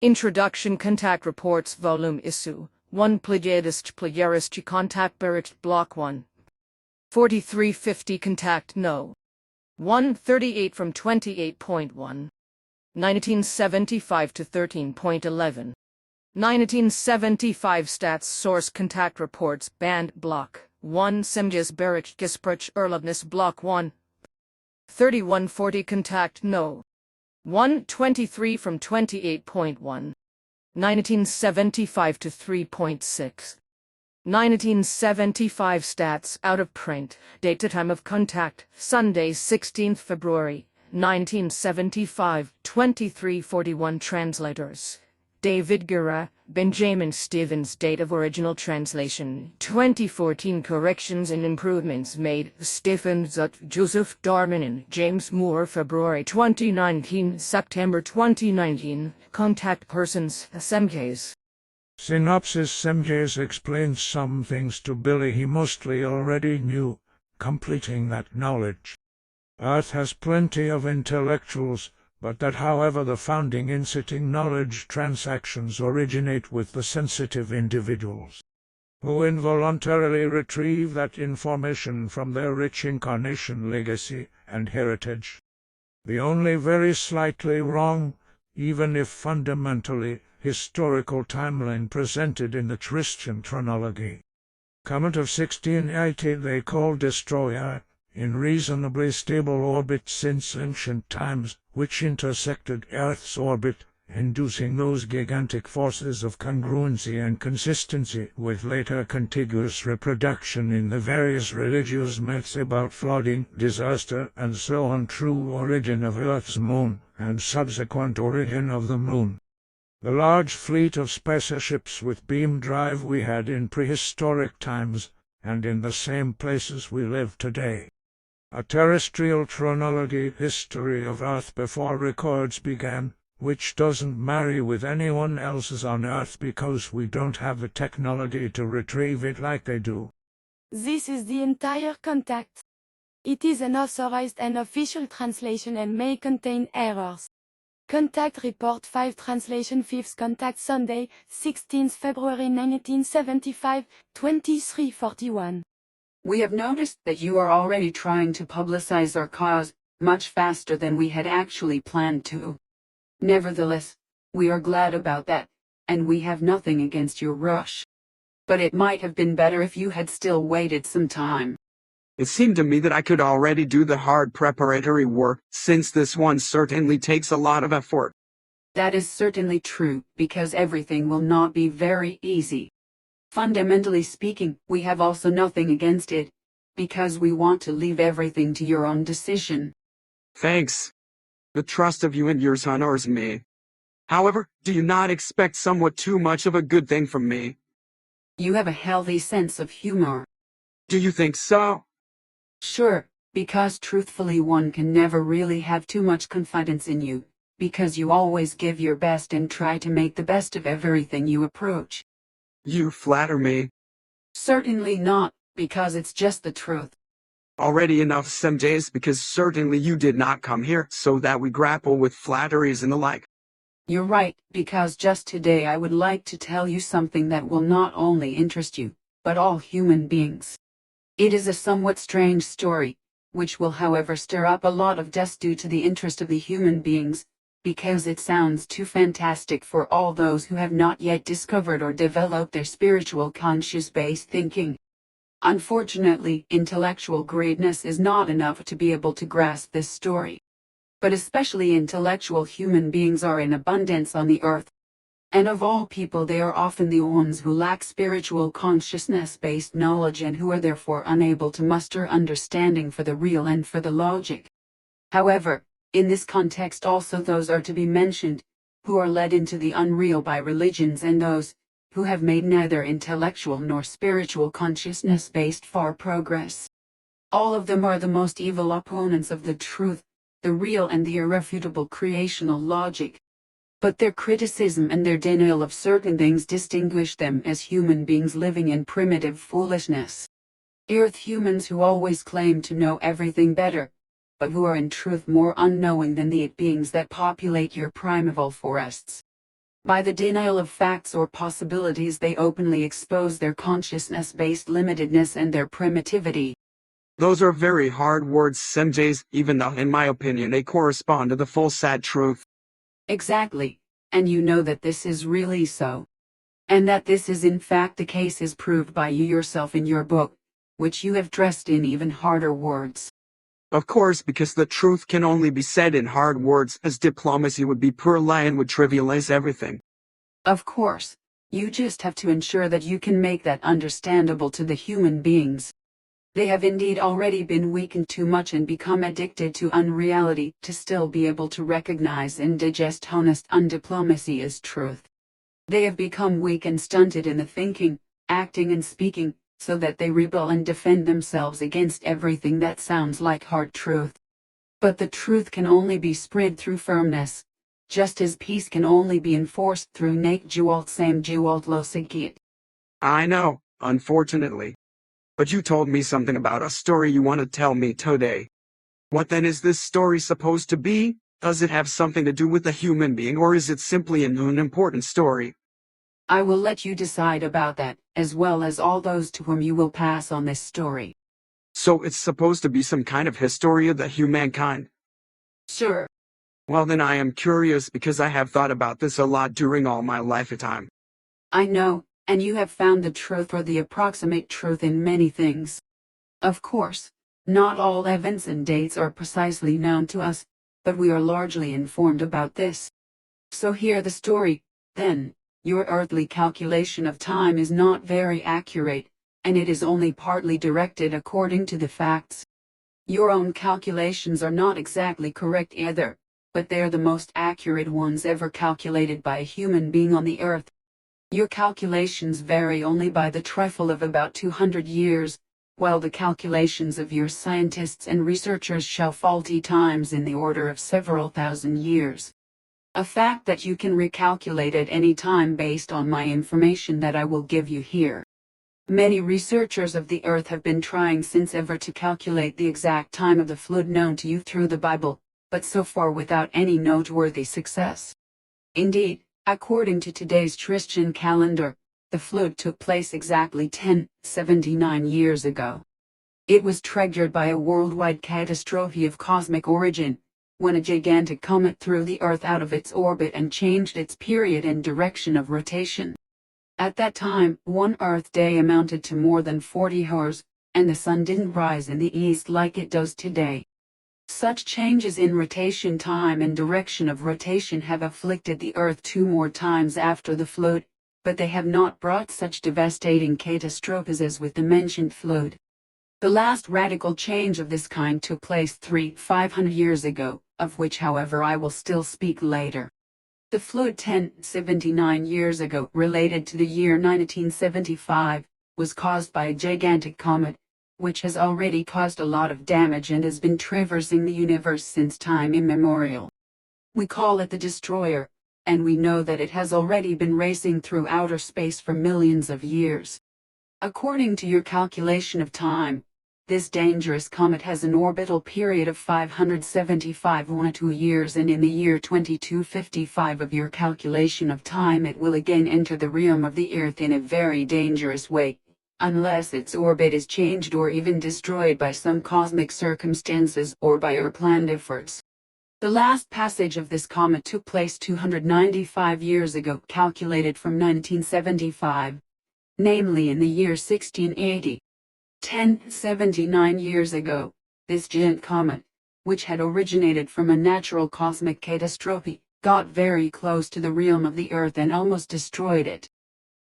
Introduction Contact Reports Volume Issue 1 Plejadisch-Plejarische Kontaktberichte Block 1 4350 Contact No. 138 from 28.1 1975 to 13.11 1975 Stats Source Contact Reports Band Block 1 Semjase-Bericht Gespräch Erlebnisse Block 1 3140 Contact No. 123 from 28.1 1975 to 3.6 1975 Stats Out of Print Date to Time of Contact Sunday 16th February 1975 2341 Translators David Guerra, Benjamin Stevens. Date of original translation 2014 Corrections and improvements made Stefan Zutt, Joseph Darmanin, James Moore. February 2019 September 2019 Contact persons Semjase. Synopsis. Semjase explains some things to Billy he mostly already knew, completing that knowledge. Earth has plenty of intellectuals, but that however the founding inciting knowledge transactions originate with the sensitive individuals, who involuntarily retrieve that information from their rich incarnation legacy and heritage. The only very slightly wrong, even if fundamentally, historical timeline presented in the Christian chronology. Comet of 1680 they call destroyer, in reasonably stable orbit since ancient times, which intersected Earth's orbit, inducing those gigantic forces of congruency and consistency with later contiguous reproduction in the various religious myths about flooding, disaster, and so on. True origin of Earth's moon, and subsequent origin of the moon. The large fleet of spaceships with beam drive we had in prehistoric times, and in the same places we live today. A terrestrial chronology history of Earth before records began, which doesn't marry with anyone else's on Earth because we don't have the technology to retrieve it like they do. This is the entire contact. It is an authorized and official translation and may contain errors. Contact Report 5 Translation 5th Contact Sunday, 16th February 1975, 2341. We have noticed that you are already trying to publicize our cause, much faster than we had actually planned to. Nevertheless, we are glad about that, and we have nothing against your rush. But it might have been better if you had still waited some time. It seemed to me that I could already do the hard preparatory work, since this one certainly takes a lot of effort. That is certainly true, because everything will not be very easy. Fundamentally speaking, we have also nothing against it, because we want to leave everything to your own decision. Thanks. The trust of you and yours honors me. However, do you not expect somewhat too much of a good thing from me? You have a healthy sense of humor. Do you think so? Sure, because truthfully one can never really have too much confidence in you, because you always give your best and try to make the best of everything you approach. You flatter me. Certainly not, because it's just the truth. Already enough Semjase, because certainly you did not come here so that we grapple with flatteries and the like. You're right, because just today I would like to tell you something that will not only interest you, but all human beings. It is a somewhat strange story, which will however stir up a lot of dust due to the interest of the human beings, because it sounds too fantastic for all those who have not yet discovered or developed their spiritual conscious-based thinking. Unfortunately, intellectual greatness is not enough to be able to grasp this story. But especially intellectual human beings are in abundance on the earth. And of all people they are often the ones who lack spiritual consciousness-based knowledge and who are therefore unable to muster understanding for the real and for the logic. However, in this context also those are to be mentioned, who are led into the unreal by religions and those, who have made neither intellectual nor spiritual consciousness-based far progress. All of them are the most evil opponents of the truth, the real and the irrefutable creational logic. But their criticism and their denial of certain things distinguish them as human beings living in primitive foolishness. Earth humans who always claim to know everything better, but who are in truth more unknowing than the beings that populate your primeval forests. By the denial of facts or possibilities they openly expose their consciousness-based limitedness and their primitivity. Those are very hard words, Semjase, even though in my opinion they correspond to the full sad truth. Exactly, and you know that this is really so. And that this is in fact the case is proved by you yourself in your book, which you have dressed in even harder words. Of course, because the truth can only be said in hard words, as diplomacy would be poor lie and would trivialize everything. Of course, you just have to ensure that you can make that understandable to the human beings. They have indeed already been weakened too much and become addicted to unreality to still be able to recognize and digest honest undiplomacy as truth. They have become weak and stunted in the thinking, acting and speaking, so that they rebel and defend themselves against everything that sounds like hard truth. But the truth can only be spread through firmness, just as peace can only be enforced through Samjase-Bericht. I know, unfortunately. But you told me something about a story you want to tell me today. What then is this story supposed to be? Does it have something to do with a human being, or is it simply an unimportant story? I will let you decide about that, as well as all those to whom you will pass on this story. So it's supposed to be some kind of history of the humankind? Sure. Well then I am curious because I have thought about this a lot during all my lifetime. I know, and you have found the truth or the approximate truth in many things. Of course, not all events and dates are precisely known to us, but we are largely informed about this. So hear the story, then. Your earthly calculation of time is not very accurate, and it is only partly directed according to the facts. Your own calculations are not exactly correct either, but they are the most accurate ones ever calculated by a human being on the earth. Your calculations vary only by the trifle of about 200 years, while the calculations of your scientists and researchers show faulty times in the order of several thousand years. A fact that you can recalculate at any time based on my information that I will give you here. Many researchers of the earth have been trying since ever to calculate the exact time of the flood known to you through the Bible, but so far without any noteworthy success. Indeed, according to today's Christian calendar, the flood took place exactly 1079 years ago. It was triggered by a worldwide catastrophe of cosmic origin, when a gigantic comet threw the Earth out of its orbit and changed its period and direction of rotation. At that time, one Earth day amounted to more than 40 hours, and the sun didn't rise in the east like it does today. Such changes in rotation time and direction of rotation have afflicted the Earth 2 more times after the flood, but they have not brought such devastating catastrophes as with the mentioned flood. The last radical change of this kind took place 500 years ago, of which however I will still speak later. The flood 1079 years ago, related to the year 1975, was caused by a gigantic comet, which has already caused a lot of damage and has been traversing the universe since time immemorial. We call it the Destroyer, and we know that it has already been racing through outer space for millions of years. According to your calculation of time, this dangerous comet has an orbital period of 575.12 years, and in the year 2255 of your calculation of time it will again enter the realm of the Earth in a very dangerous way, unless its orbit is changed or even destroyed by some cosmic circumstances or by our planned efforts. The last passage of this comet took place 295 years ago, calculated from 1975, namely in the year 1680. 1079 years ago, this giant comet, which had originated from a natural cosmic catastrophe, got very close to the realm of the Earth and almost destroyed it.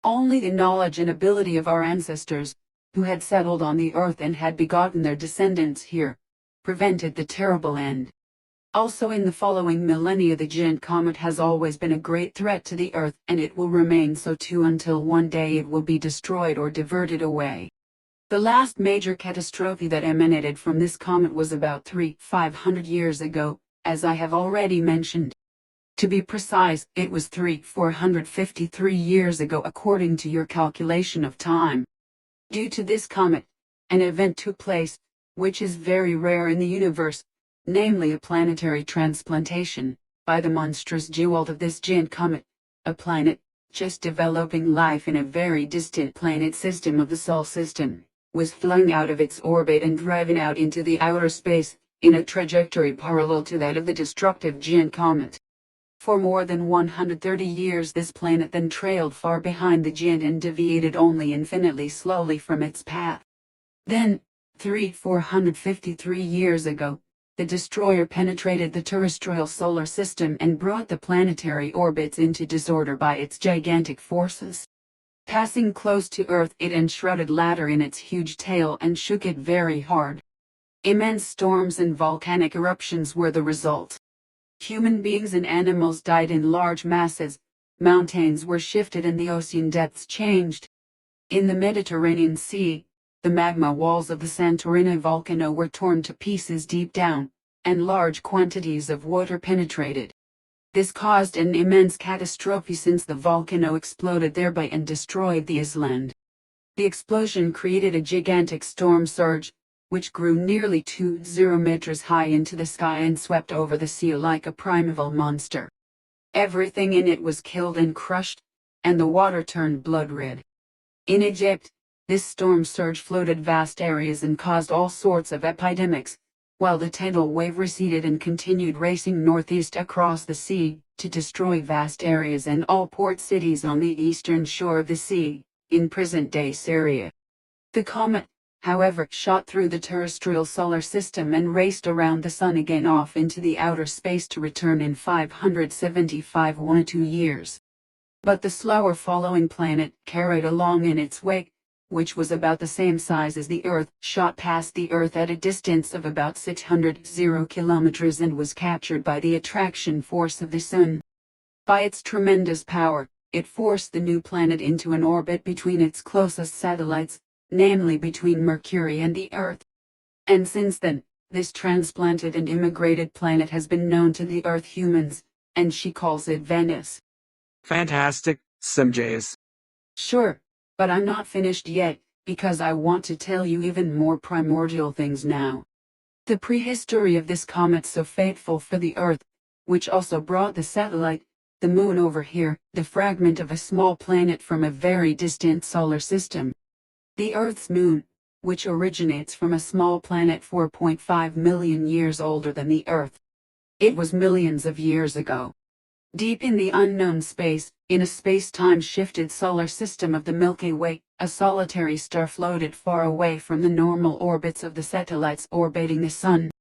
Only the knowledge and ability of our ancestors, who had settled on the Earth and had begotten their descendants here, prevented the terrible end. Also in the following millennia the giant comet has always been a great threat to the Earth, and it will remain so too until one day it will be destroyed or diverted away. The last major catastrophe that emanated from this comet was about 500 years ago, as I have already mentioned. To be precise, it was 453 years ago according to your calculation of time. Due to this comet, an event took place, which is very rare in the universe, namely a planetary transplantation, by the monstrous jewel of this giant comet, a planet, just developing life in a very distant planet system of the Sol system, was flung out of its orbit and driven out into the outer space, in a trajectory parallel to that of the destructive giant comet. For more than 130 years this planet then trailed far behind the giant and deviated only infinitely slowly from its path. Then, 453 years ago, the destroyer penetrated the terrestrial solar system and brought the planetary orbits into disorder by its gigantic forces. Passing close to Earth, it enshrouded Ladder in its huge tail and shook it very hard. Immense storms and volcanic eruptions were the result. Human beings and animals died in large masses, mountains were shifted and the ocean depths changed. In the Mediterranean Sea, the magma walls of the Santorini volcano were torn to pieces deep down, and large quantities of water penetrated. This caused an immense catastrophe since the volcano exploded thereby and destroyed the island. The explosion created a gigantic storm surge, which grew nearly 20 meters high into the sky and swept over the sea like a primeval monster. Everything in it was killed and crushed, and the water turned blood red. In Egypt, this storm surge flooded vast areas and caused all sorts of epidemics, while the tidal wave receded and continued racing northeast across the sea, to destroy vast areas and all port cities on the eastern shore of the sea, in present-day Syria. The comet, however, shot through the terrestrial solar system and raced around the Sun again off into the outer space to return in 575 years. But the slower following planet, carried along in its wake, which was about the same size as the Earth, shot past the Earth at a distance of about 600 kilometers and was captured by the attraction force of the Sun. By its tremendous power, it forced the new planet into an orbit between its closest satellites, namely between Mercury and the Earth. And since then, this transplanted and immigrated planet has been known to the Earth humans, and she calls it Venus. Fantastic, Semjase. Sure, but I'm not finished yet, because I want to tell you even more primordial things now. The prehistory of this comet so fateful for the Earth, which also brought the satellite, the Moon over here, the fragment of a small planet from a very distant solar system. The Earth's moon, which originates from a small planet 4.5 million years older than the Earth. It was millions of years ago. Deep in the unknown space, in a space-time shifted solar system of the Milky Way, a solitary star floated far away from the normal orbits of the satellites orbiting the Sun.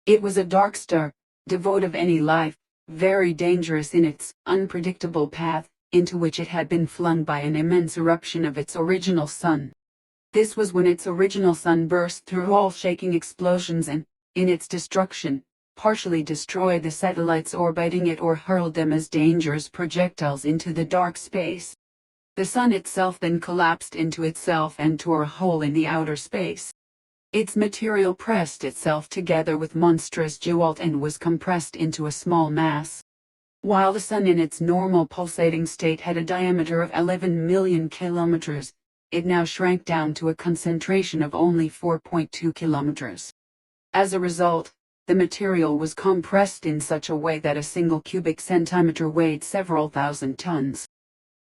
It was a dark star, devoid of any life, very dangerous in its unpredictable path, into which it had been flung by an immense eruption of its original sun. This was when its original sun burst through all-shaking explosions and, in its destruction, partially destroyed the satellites orbiting it or hurled them as dangerous projectiles into the dark space. The sun itself then collapsed into itself and tore a hole in the outer space. Its material pressed itself together with monstrous jolt and was compressed into a small mass. While the sun in its normal pulsating state had a diameter of 11 million kilometers, it now shrank down to a concentration of only 4.2 kilometers. As a result, the material was compressed in such a way that a single cubic centimeter weighed several thousand tons.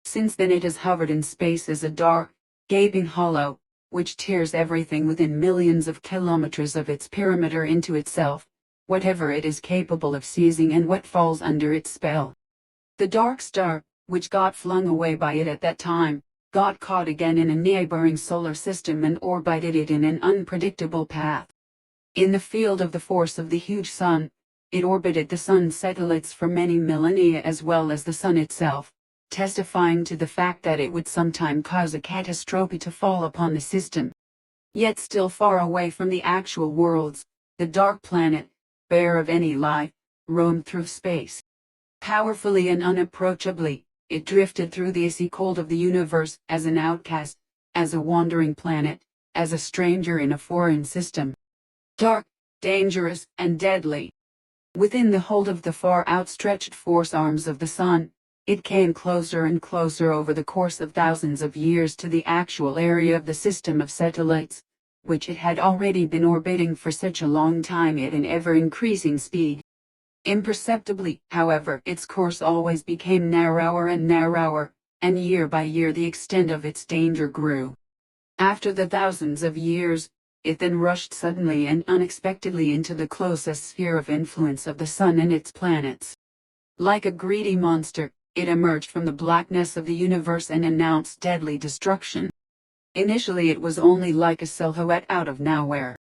Since then it has hovered in space as a dark, gaping hollow, which tears everything within millions of kilometers of its perimeter into itself, whatever it is capable of seizing and what falls under its spell. The dark star, which got flung away by it at that time, got caught again in a neighboring solar system and orbited it in an unpredictable path. In the field of the force of the huge sun, it orbited the sun's satellites for many millennia as well as the sun itself, testifying to the fact that it would sometime cause a catastrophe to fall upon the system. Yet still far away from the actual worlds, the dark planet, bare of any life, roamed through space. Powerfully and unapproachably, it drifted through the icy cold of the universe as an outcast, as a wandering planet, as a stranger in a foreign system. Dark, dangerous, and deadly. Within the hold of the far outstretched force arms of the sun, it came closer and closer over the course of thousands of years to the actual area of the system of satellites, which it had already been orbiting for such a long time at an ever-increasing speed. Imperceptibly, however, its course always became narrower and narrower, and year by year the extent of its danger grew. After the thousands of years, it then rushed suddenly and unexpectedly into the closest sphere of influence of the sun and its planets. Like a greedy monster, it emerged from the blackness of the universe and announced deadly destruction. Initially it was only like a silhouette out of nowhere.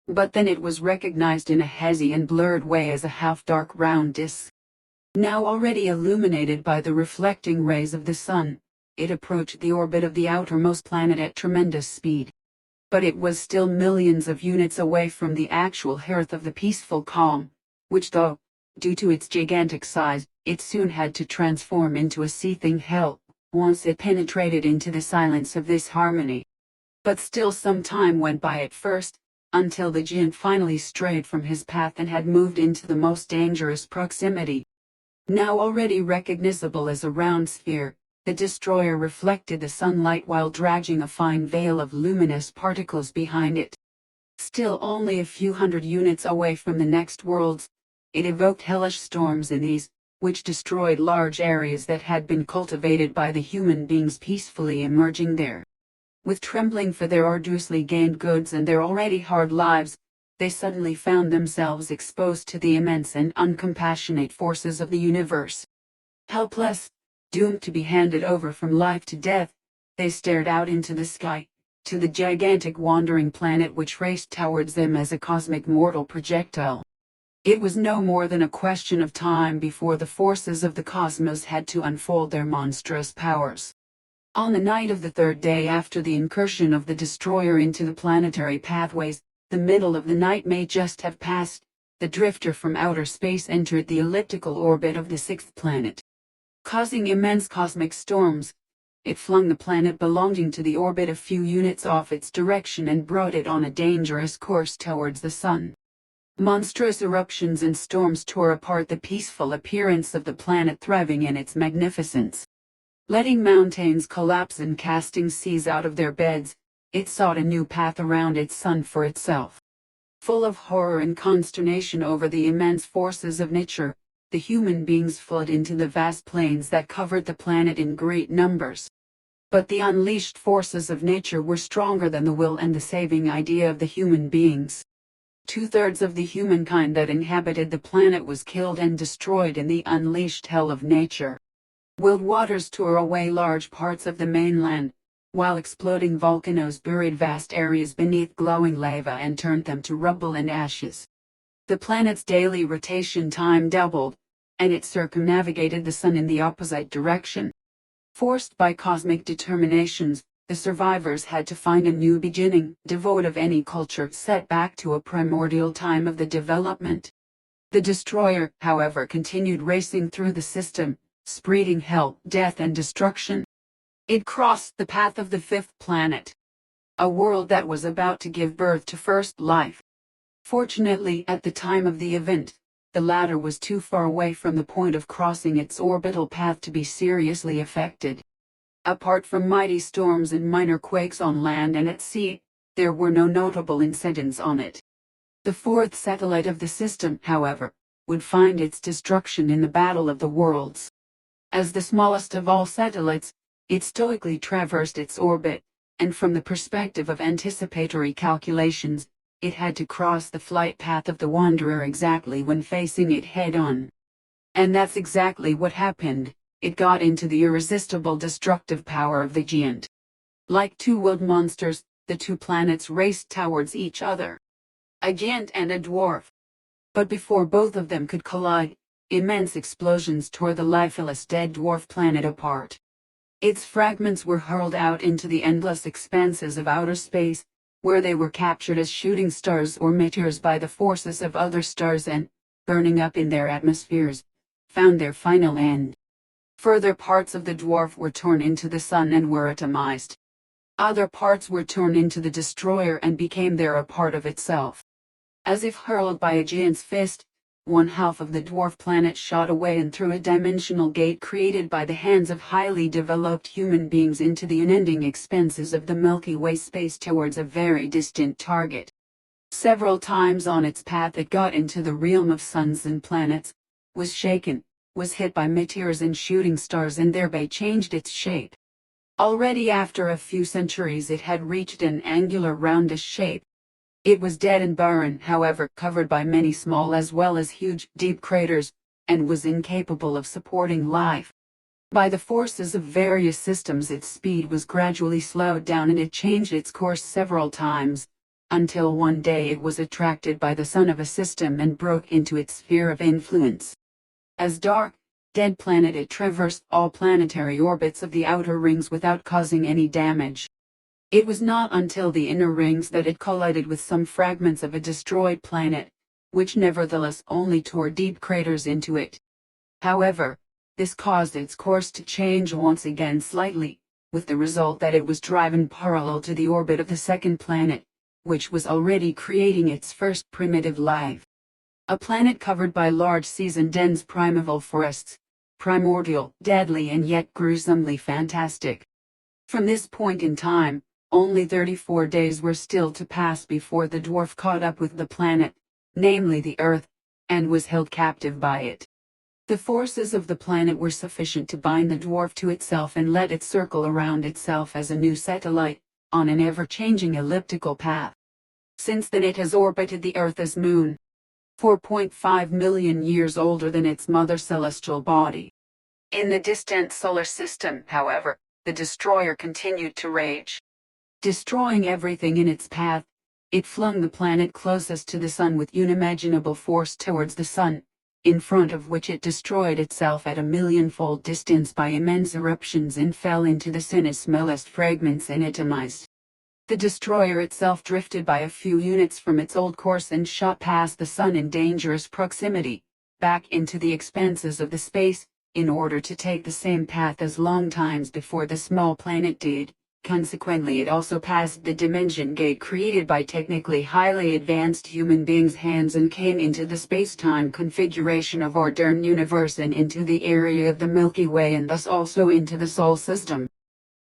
But then it was recognized in a hazy and blurred way as a half-dark round disk. Now already illuminated by the reflecting rays of the sun, it approached the orbit of the outermost planet at tremendous speed. But it was still millions of units away from the actual hearth of the peaceful calm, which though, due to its gigantic size, it soon had to transform into a seething hell, once it penetrated into the silence of this harmony. But still some time went by at first, until the giant finally strayed from his path and had moved into the most dangerous proximity. Now already recognizable as a round sphere, the destroyer reflected the sunlight while dragging a fine veil of luminous particles behind it. Still only a few hundred units away from the next worlds, it evoked hellish storms in these, which destroyed large areas that had been cultivated by the human beings peacefully emerging there. With trembling for their arduously gained goods and their already hard lives, they suddenly found themselves exposed to the immense and uncompassionate forces of the universe. Helpless, doomed to be handed over from life to death, they stared out into the sky, to the gigantic wandering planet which raced towards them as a cosmic mortal projectile. It was no more than a question of time before the forces of the cosmos had to unfold their monstrous powers. On the night of the third day after the incursion of the destroyer into the planetary pathways, the middle of the night may just have passed, the drifter from outer space entered the elliptical orbit of the sixth planet. Causing immense cosmic storms, it flung the planet belonging to the orbit a few units off its direction and brought it on a dangerous course towards the sun. Monstrous eruptions and storms tore apart the peaceful appearance of the planet thriving in its magnificence. Letting mountains collapse and casting seas out of their beds, it sought a new path around its sun for itself. Full of horror and consternation over the immense forces of nature, the human beings fled into the vast plains that covered the planet in great numbers. But the unleashed forces of nature were stronger than the will and the saving idea of the human beings. 2/3 of the humankind that inhabited the planet was killed and destroyed in the unleashed hell of nature. Wild waters tore away large parts of the mainland, while exploding volcanoes buried vast areas beneath glowing lava and turned them to rubble and ashes. The planet's daily rotation time doubled, and it circumnavigated the sun in the opposite direction. Forced by cosmic determinations, the survivors had to find a new beginning, devoid of any culture, set back to a primordial time of the development. The destroyer, however, continued racing through the system, spreading hell, death and destruction. It crossed the path of the fifth planet, a world that was about to give birth to first life. Fortunately, at the time of the event, the latter was too far away from the point of crossing its orbital path to be seriously affected. Apart from mighty storms and minor quakes on land and at sea, there were no notable incidents on it. The fourth satellite of the system, however, would find its destruction in the Battle of the Worlds. As the smallest of all satellites, it stoically traversed its orbit, and from the perspective of anticipatory calculations, it had to cross the flight path of the Wanderer exactly when facing it head-on. And that's exactly what happened. It got into the irresistible destructive power of the giant. Like two wild monsters, the two planets raced towards each other. A giant and a dwarf. But before both of them could collide, immense explosions tore the lifeless dead dwarf planet apart. Its fragments were hurled out into the endless expanses of outer space, where they were captured as shooting stars or meteors by the forces of other stars and, burning up in their atmospheres, found their final end. Further parts of the dwarf were torn into the sun and were atomized. Other parts were torn into the destroyer and became there a part of itself. As if hurled by a giant's fist, one half of the dwarf planet shot away and through a dimensional gate created by the hands of highly developed human beings into the unending expanses of the Milky Way space towards a very distant target. Several times on its path it got into the realm of suns and planets, was shaken, was hit by meteors and shooting stars and thereby changed its shape. Already after a few centuries it had reached an angular roundish shape. It was dead and barren, however, covered by many small as well as huge, deep craters, and was incapable of supporting life. By the forces of various systems its speed was gradually slowed down and it changed its course several times, until one day it was attracted by the sun of a system and broke into its sphere of influence. As dark, dead planet it traversed all planetary orbits of the outer rings without causing any damage. It was not until the inner rings that it collided with some fragments of a destroyed planet, which nevertheless only tore deep craters into it. However, this caused its course to change once again slightly, with the result that it was driven parallel to the orbit of the second planet, which was already creating its first primitive life. A planet covered by large seas and dense primeval forests, primordial, deadly and yet gruesomely fantastic. From this point in time, only 34 days were still to pass before the dwarf caught up with the planet, namely the Earth, and was held captive by it. The forces of the planet were sufficient to bind the dwarf to itself and let it circle around itself as a new satellite, on an ever-changing elliptical path. Since then it has orbited the Earth as moon, 4.5 million years older than its mother celestial body. In the distant solar system, however, the destroyer continued to rage. Destroying everything in its path, it flung the planet closest to the sun with unimaginable force towards the sun, in front of which it destroyed itself at a millionfold distance by immense eruptions and fell into the sun as smallest fragments and atomized. The destroyer itself drifted by a few units from its old course and shot past the sun in dangerous proximity, back into the expanses of the space, in order to take the same path as long times before the small planet did. Consequently it also passed the dimension gate created by technically highly advanced human beings' hands and came into the space-time configuration of our modern universe and into the area of the Milky Way and thus also into the Sol system.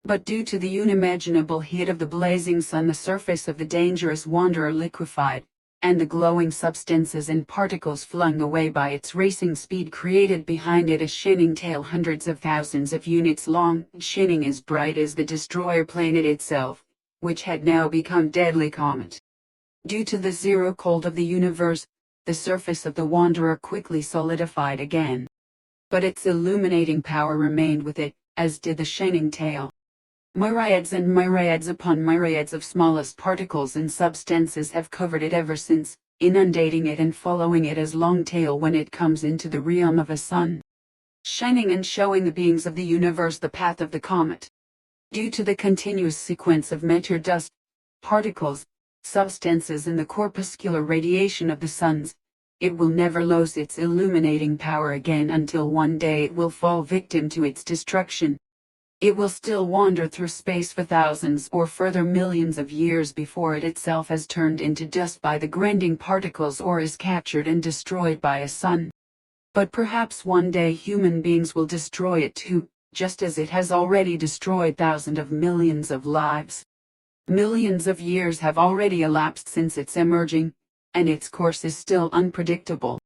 But due to the unimaginable heat of the blazing sun the surface of the dangerous wanderer liquefied, and the glowing substances and particles flung away by its racing speed created behind it a shining tail hundreds of thousands of units long, shining as bright as the destroyer planet itself, which had now become deadly comet. Due to the zero cold of the universe, the surface of the wanderer quickly solidified again. But its illuminating power remained with it, as did the shining tail. Myriads and myriads upon myriads of smallest particles and substances have covered it ever since, inundating it and following it as long tail when it comes into the realm of a sun, shining and showing the beings of the universe the path of the comet. Due to the continuous sequence of meteor dust, particles, substances and the corpuscular radiation of the suns, it will never lose its illuminating power again until one day it will fall victim to its destruction. It will still wander through space for thousands or further millions of years before it itself has turned into dust by the grinding particles or is captured and destroyed by a sun. But perhaps one day human beings will destroy it too, just as it has already destroyed thousands of millions of lives. Millions of years have already elapsed since its emerging, and its course is still unpredictable.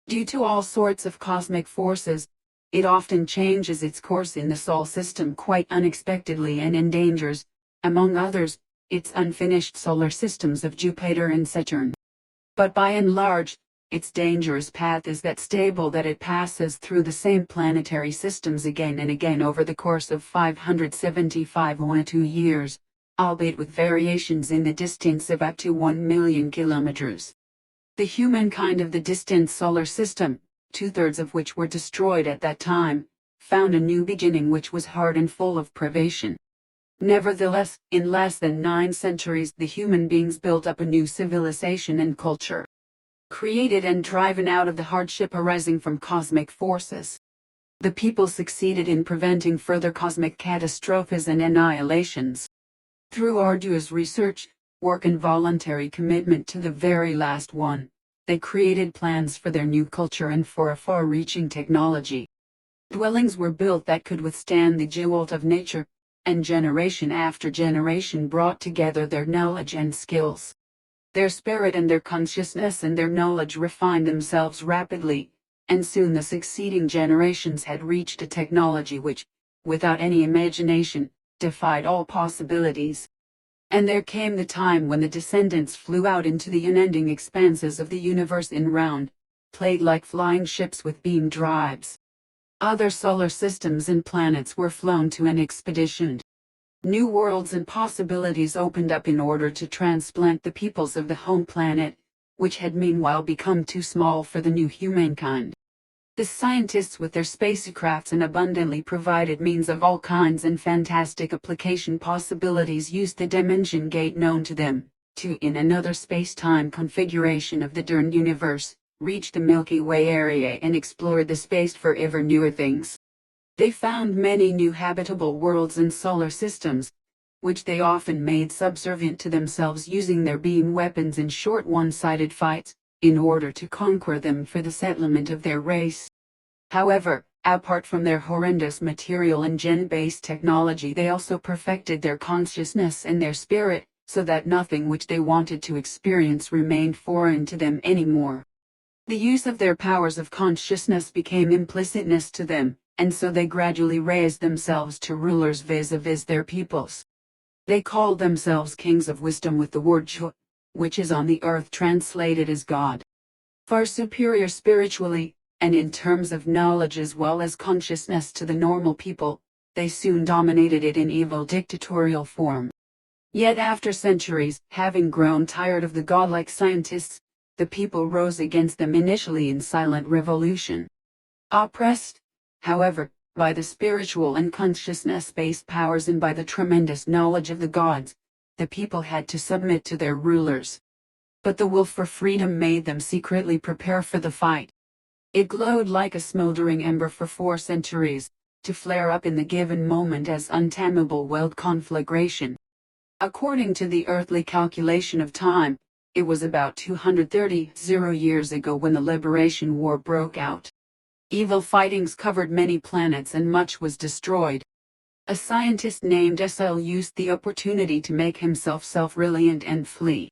Due to all sorts of cosmic forces, it often changes its course in the Sol system quite unexpectedly and endangers, among others, its unfinished solar systems of Jupiter and Saturn. But by and large, its dangerous path is that stable that it passes through the same planetary systems again and again over the course of 575 years, albeit with variations in the distance of up to 1 million kilometers. The humankind of the distant solar system, 2/3 of which were destroyed at that time, found a new beginning which was hard and full of privation. Nevertheless, in less than 9 centuries the human beings built up a new civilization and culture, created and driven out of the hardship arising from cosmic forces. The people succeeded in preventing further cosmic catastrophes and annihilations. Through arduous research, work and voluntary commitment to the very last one, they created plans for their new culture and for a far-reaching technology. Dwellings were built that could withstand the jolt of nature, and generation after generation brought together their knowledge and skills. Their spirit and their consciousness and their knowledge refined themselves rapidly, and soon the succeeding generations had reached a technology which, without any imagination, defied all possibilities. And there came the time when the descendants flew out into the unending expanses of the universe in round, plate-like flying ships with beam drives. Other solar systems and planets were flown to an expedition. New worlds and possibilities opened up in order to transplant the peoples of the home planet, which had meanwhile become too small for the new humankind. The scientists with their spacecrafts and abundantly provided means of all kinds and fantastic application possibilities used the dimension gate known to them, to in another space-time configuration of the Dern universe, reach the Milky Way area and explored the space for ever newer things. They found many new habitable worlds and solar systems, which they often made subservient to themselves using their beam weapons in short one-sided fights, in order to conquer them for the settlement of their race. However, apart from their horrendous material and gen-based technology, they also perfected their consciousness and their spirit, so that nothing which they wanted to experience remained foreign to them anymore. The use of their powers of consciousness became implicitness to them, and so they gradually raised themselves to rulers vis-a-vis their peoples. They called themselves kings of wisdom with the word Chu, which is on the earth translated as God. Far superior spiritually, and in terms of knowledge as well as consciousness to the normal people, they soon dominated it in evil dictatorial form. Yet after centuries, having grown tired of the godlike scientists, the people rose against them initially in silent revolution. Oppressed, however, by the spiritual and consciousness-based powers and by the tremendous knowledge of the gods, the people had to submit to their rulers. But the will for freedom made them secretly prepare for the fight. It glowed like a smoldering ember for 4 centuries, to flare up in the given moment as untamable wild conflagration. According to the earthly calculation of time, it was about 230 years ago when the Liberation War broke out. Evil fightings covered many planets and much was destroyed. A scientist named SL used the opportunity to make himself self-reliant and flee.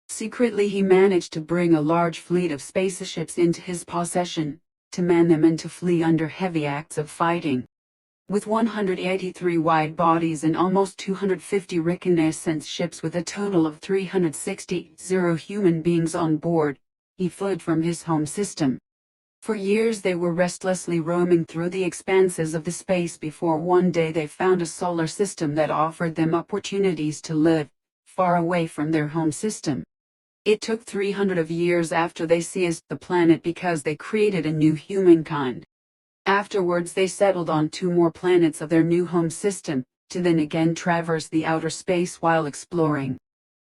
Secretly he managed to bring a large fleet of spaceships into his possession, to man them and to flee under heavy acts of fighting. With 183 wide bodies and almost 250 reconnaissance ships with a total of 360 human beings on board, he fled from his home system. For years they were restlessly roaming through the expanses of the space before one day they found a solar system that offered them opportunities to live far away from their home system. It took 300 years after they seized the planet because they created a new humankind. Afterwards they settled on 2 more planets of their new home system, to then again traverse the outer space while exploring.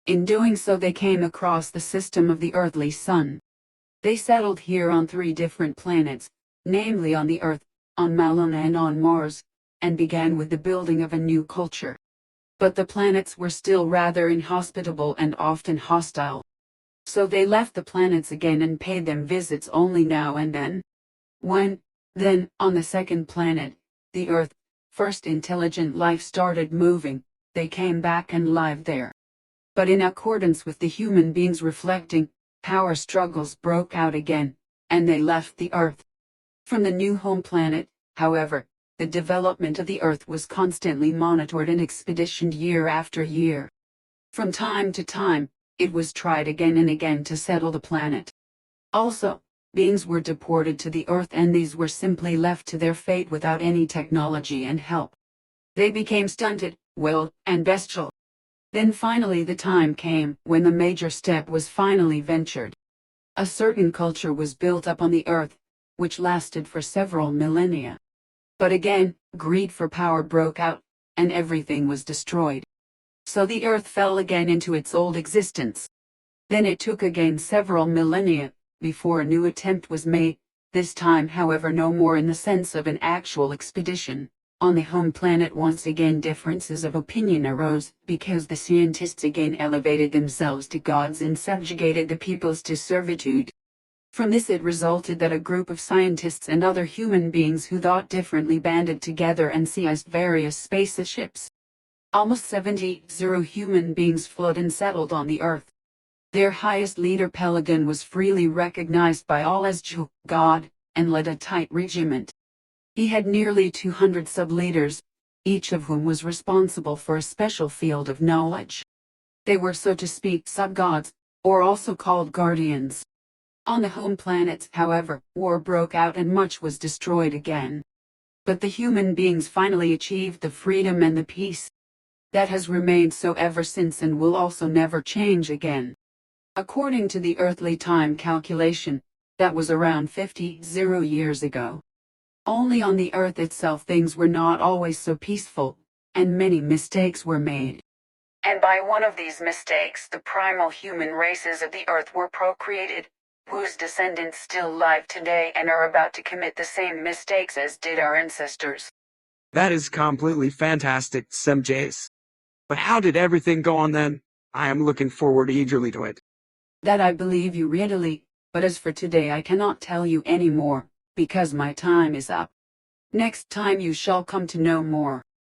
In doing so they came across the system of the earthly sun. They settled here on 3 different planets, namely on the Earth, on Malona and on Mars, and began with the building of a new culture. But the planets were still rather inhospitable and often hostile. So they left the planets again and paid them visits only now and then. Then, on the 2nd planet, the Earth, first intelligent life started moving, they came back and lived there. But in accordance with the human beings reflecting, power struggles broke out again, and they left the Earth. From the new home planet, however, the development of the Earth was constantly monitored and expeditioned year after year. From time to time, it was tried again and again to settle the planet. Also, beings were deported to the Earth and these were simply left to their fate without any technology and help. They became stunted, wild, and bestial. Then finally the time came when the major step was finally ventured. A certain culture was built up on the Earth, which lasted for several millennia. But again, greed for power broke out, and everything was destroyed. So the Earth fell again into its old existence. Then it took again several millennia, before a new attempt was made, this time however no more in the sense of an actual expedition. On the home planet once again differences of opinion arose, because the scientists again elevated themselves to gods and subjugated the peoples to servitude. From this it resulted that a group of scientists and other human beings who thought differently banded together and seized various spaceships. Almost 70 human beings fled and settled on the Earth. Their highest leader Pelagon was freely recognized by all as Jew, God, and led a tight regiment. He had nearly 200 sub-leaders, each of whom was responsible for a special field of knowledge. They were, so to speak, sub-gods, or also called guardians. On the home planets, however, war broke out and much was destroyed again. But the human beings finally achieved the freedom and the peace that has remained so ever since and will also never change again. According to the earthly time calculation, that was around 50 years ago. Only on the earth itself things were not always so peaceful, and many mistakes were made. And by one of these mistakes the primal human races of the earth were procreated, whose descendants still live today and are about to commit the same mistakes as did our ancestors. That is completely fantastic, Semjase. But how did everything go on then? I am looking forward eagerly to it. That I believe you readily, but as for today I cannot tell you any more, because my time is up. Next time you shall come to know more.